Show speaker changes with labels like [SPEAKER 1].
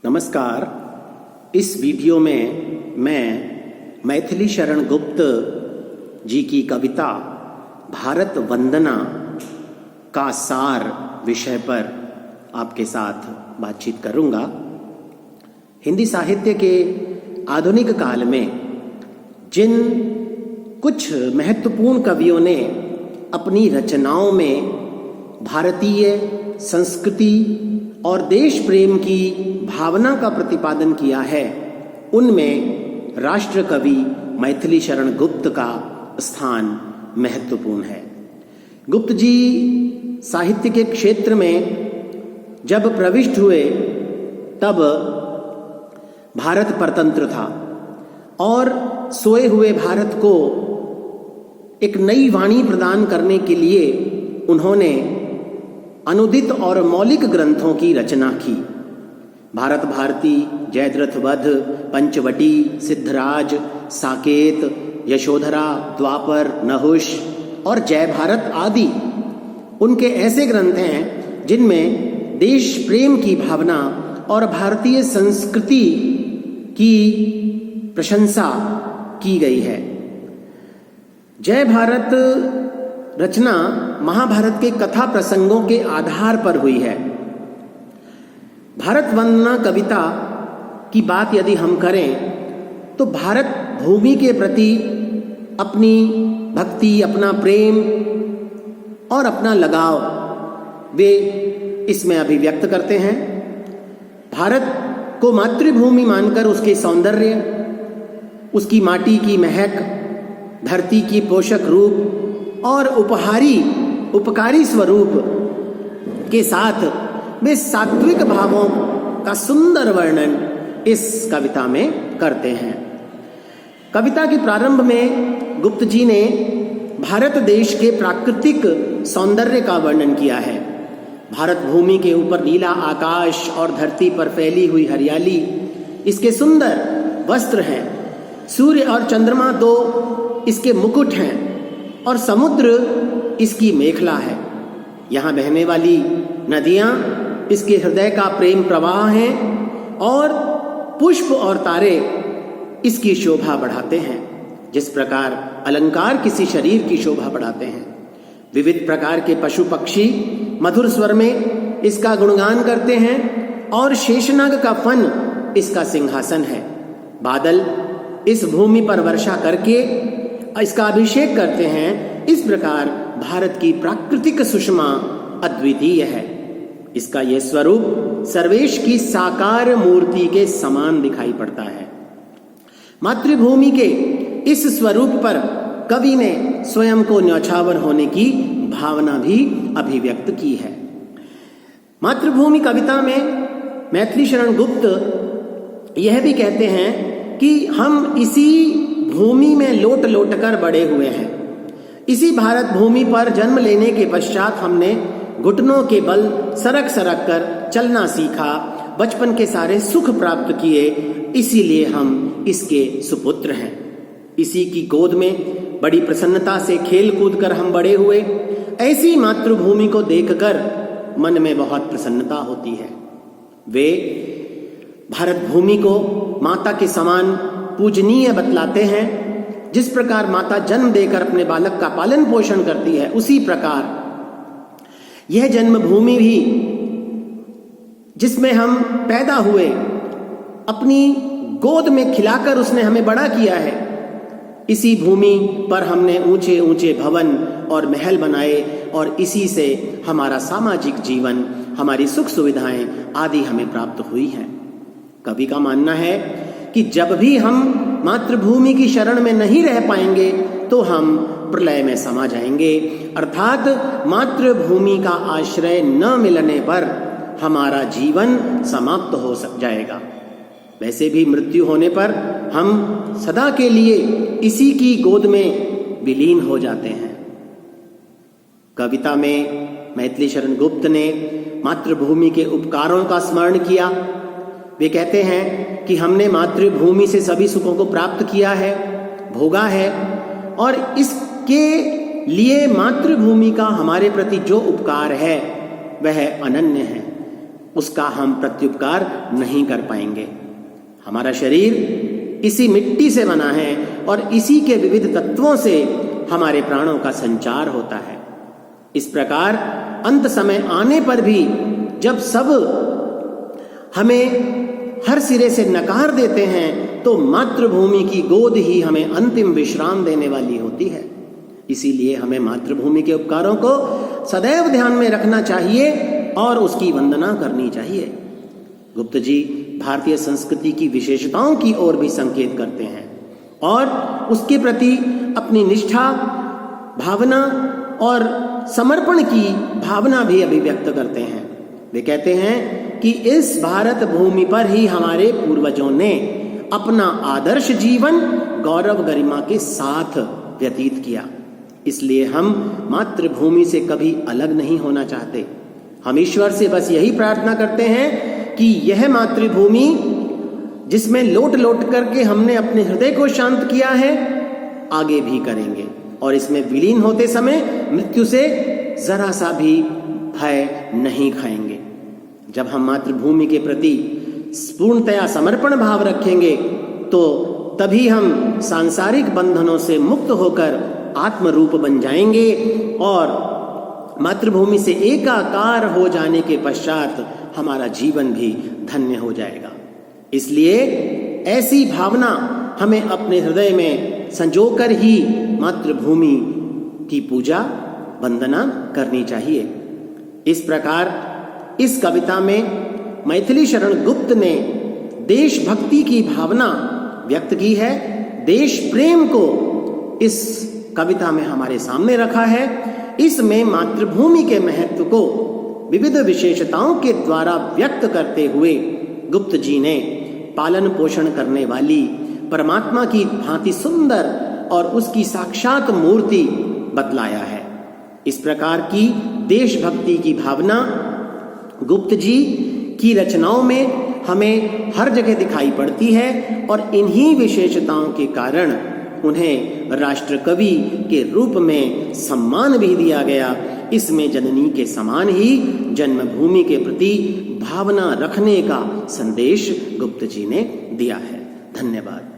[SPEAKER 1] नमस्कार। इस वीडियो में मैं मैथिली शरण गुप्त जी की कविता भारत वंदना का सार विषय पर आपके साथ बातचीत करूंगा। हिंदी साहित्य के आधुनिक काल में जिन कुछ महत्वपूर्ण कवियों ने अपनी रचनाओं में भारतीय संस्कृति और देश प्रेम की भावना का प्रतिपादन किया है, उनमें राष्ट्र कवि मैथिली शरण गुप्त का स्थान महत्वपूर्ण है। गुप्त जी साहित्य के क्षेत्र में जब प्रविष्ट हुए तब भारत परतंत्र था और सोए हुए भारत को एक नई वाणी प्रदान करने के लिए उन्होंने अनुदित और मौलिक ग्रंथों की रचना की। भारत भारती, जयद्रथ वध, पंचवटी, सिद्धराज, साकेत, यशोधरा, द्वापर, नहुष और जय भारत आदि उनके ऐसे ग्रंथ हैं जिनमें देश प्रेम की भावना और भारतीय संस्कृति की प्रशंसा की गई है। जय भारत रचना महाभारत के कथा प्रसंगों के आधार पर हुई है। भारत वंदना कविता की बात यदि हम करें तो भारत भूमि के प्रति अपनी भक्ति, अपना प्रेम और अपना लगाव वे इसमें अभिव्यक्त करते हैं। भारत को मातृभूमि मानकर उसके सौंदर्य, उसकी माटी की महक, धरती की पोषक रूप और उपकारी स्वरूप के साथ वे सात्विक भावों का सुंदर वर्णन इस कविता में करते हैं। कविता के प्रारंभ में गुप्त जी ने भारत देश के प्राकृतिक सौंदर्य का वर्णन किया है। भारत भूमि के ऊपर नीला आकाश और धरती पर फैली हुई हरियाली इसके सुंदर वस्त्र हैं। सूर्य और चंद्रमा दो इसके मुकुट हैं और समुद्र इसकी मेखला है। यहाँ बहने वाली नदियाँ इसके हृदय का प्रेम प्रवाह हैं और पुष्प और तारे इसकी शोभा बढ़ाते हैं। जिस प्रकार अलंकार किसी शरीर की शोभा बढ़ाते हैं, विविध प्रकार के पशु पक्षी मधुर स्वर में इसका गुणगान करते हैं और शेषनाग का फन इसका सिंहासन है। बादल इस भूमि पर वर्षा करके इसका अभिषेक करते हैं। इस प्रकार भारत की प्राकृतिक सुषमा अद्वितीय है। इसका यह स्वरूप सर्वेश की साकार मूर्ति के समान दिखाई पड़ता है। मातृभूमि के इस स्वरूप पर कवि ने स्वयं को न्यौछावर होने की भावना भी अभिव्यक्त की है। मातृभूमि कविता में मैथिली शरण गुप्त यह भी कहते हैं कि हम इसी भूमि में लोट लोट कर बड़े हुए हैं। इसी भारत भूमि पर जन्म लेने के पश्चात हमने घुटनों के बल सरक सरक कर चलना सीखा, बचपन के सारे सुख प्राप्त किए, इसीलिए हम इसके सुपुत्र हैं। इसी की गोद में बड़ी प्रसन्नता से खेल कूद कर हम बड़े हुए। ऐसी मातृभूमि को देखकर मन में बहुत प्रसन्नता होती है। वे भारत भूमि को माता के समान पूजनीय बतलाते हैं। जिस प्रकार माता जन्म देकर अपने बालक का पालन पोषण करती है, उसी प्रकार यह जन्मभूमि भी जिसमें हम पैदा हुए, अपनी गोद में खिलाकर उसने हमें बड़ा किया है, इसी भूमि पर हमने ऊंचे ऊंचे भवन और महल बनाए और इसी से हमारा सामाजिक जीवन, हमारी सुख सुविधाएं आदि हमें प्राप्त हुई हैं। कवि का मानना है कि जब भी हम मातृभूमि की शरण में नहीं रह पाएंगे तो हम प्रलय में समा जाएंगे। अर्थात मातृभूमि का आश्रय न मिलने पर हमारा जीवन समाप्त हो जाएगा। वैसे भी मृत्यु होने पर हम सदा के लिए इसी की गोद में विलीन हो जाते हैं। कविता में मैथिली शरण गुप्त ने मातृभूमि के उपकारों का स्मरण किया। वे कहते हैं कि हमने मातृभूमि से सभी सुखों को प्राप्त किया है, भोगा है, और इसके लिए मातृभूमि का हमारे प्रति जो उपकार है वह अनन्य है। उसका हम प्रत्युपकार नहीं कर पाएंगे। हमारा शरीर इसी मिट्टी से बना है और इसी के विविध तत्वों से हमारे प्राणों का संचार होता है। इस प्रकार अंत समय आने पर भी जब सब हमें हर सिरे से नकार देते हैं तो मातृभूमि की गोद ही हमें अंतिम विश्राम देने वाली होती है। इसीलिए हमें मातृभूमि के उपकारों को सदैव ध्यान में रखना चाहिए और उसकी वंदना करनी चाहिए। गुप्त जी भारतीय संस्कृति की विशेषताओं की ओर भी संकेत करते हैं और उसके प्रति अपनी निष्ठा, भावना और समर्पण की भावना भी अभिव्यक्त करते हैं। वे कहते हैं कि इस भारत भूमि पर ही हमारे पूर्वजों ने अपना आदर्श जीवन गौरव गरिमा के साथ व्यतीत किया। इसलिए हम मातृभूमि से कभी अलग नहीं होना चाहते। हम ईश्वर से बस यही प्रार्थना करते हैं कि यह मातृभूमि जिसमें लोट लोट करके हमने अपने हृदय को शांत किया है, आगे भी करेंगे और इसमें विलीन होते समय मृत्यु से जरा सा भी भय नहीं खाएंगे। जब हम मातृभूमि के प्रति पूर्णतया समर्पण भाव रखेंगे तो तभी हम सांसारिक बंधनों से मुक्त होकर आत्मरूप बन जाएंगे और मातृभूमि से एकाकार हो जाने के पश्चात हमारा जीवन भी धन्य हो जाएगा। इसलिए ऐसी भावना हमें अपने हृदय में संजोकर ही मातृभूमि की पूजा वंदना करनी चाहिए। इस प्रकार इस कविता में मैथिली शरण गुप्त ने देशभक्ति की भावना व्यक्त की है। देश प्रेम को इस कविता में हमारे सामने रखा है। इसमें मातृभूमि के महत्व को विविध विशेषताओं के द्वारा व्यक्त करते हुए गुप्त जी ने पालन पोषण करने वाली परमात्मा की भांति सुंदर और उसकी साक्षात मूर्ति बतलाया है। इस प्रकार की देशभक्ति की भावना गुप्त जी की रचनाओं में हमें हर जगह दिखाई पड़ती है और इन्हीं विशेषताओं के कारण उन्हें राष्ट्र कवि के रूप में सम्मान भी दिया गया। इसमें जननी के समान ही जन्मभूमि के प्रति भावना रखने का संदेश गुप्त जी ने दिया है। धन्यवाद।